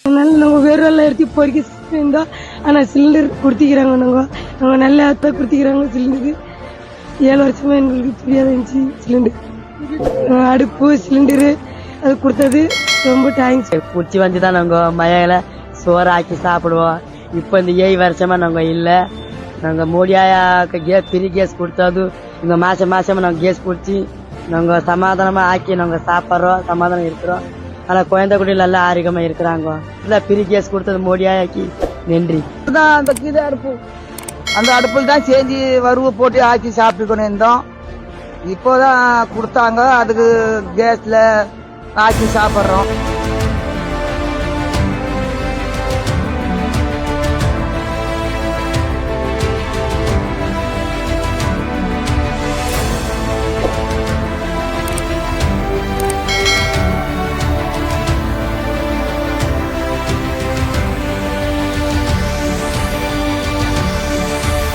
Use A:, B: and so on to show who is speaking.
A: அதனால நாங்க வேறெல்லாம் எடுத்து பொறிக்க இருந்தோம். ஆனா சிலிண்டர் கொடுத்திக்கிறாங்க. நாங்க நல்ல கொடுத்திக்கிறாங்க சிலிண்டருக்கு. 7 வருஷமா எங்களுக்கு தெரியாத இருந்துச்சு சிலிண்டர். அடுப்பு சிலிண்டரு அது கொடுத்தது ரொம்ப தேங்க்ஸ்.
B: குச்சி வந்து தான் நாங்கள் மழையில சோறு ஆக்கி சாப்பிடுவோம். இப்போ இந்த 7 வருஷமா நாங்கள் இல்லை. நாங்கள் மோடியாக்கு ஃப்ரீ கேஸ் கொடுத்தது. இங்கே மாசம் நாங்கள் கேஸ் பிடிச்சி நாங்கள் சமாதானமாக ஆக்கி நாங்கள் சாப்பிட்றோம், சமாதானம் இருக்கிறோம். ஆனால் குழந்தை குடியில் எல்லாம் ஆரோக்கியமாக இருக்கிறாங்க. இல்லை ஃப்ரீ கேஸ் கொடுத்தது மோடியாக்கி நன்றி.
C: அந்த கீழே அடுப்பு, அந்த அடுப்பில் தான் செஞ்சு வறுவை போட்டு ஆக்கி சாப்பிட்டுக்கணும் இருந்தோம். இப்போதான் கொடுத்தாங்க, அதுக்கு கேஸ்ல ஆக்கி சாப்பிட்றோம்.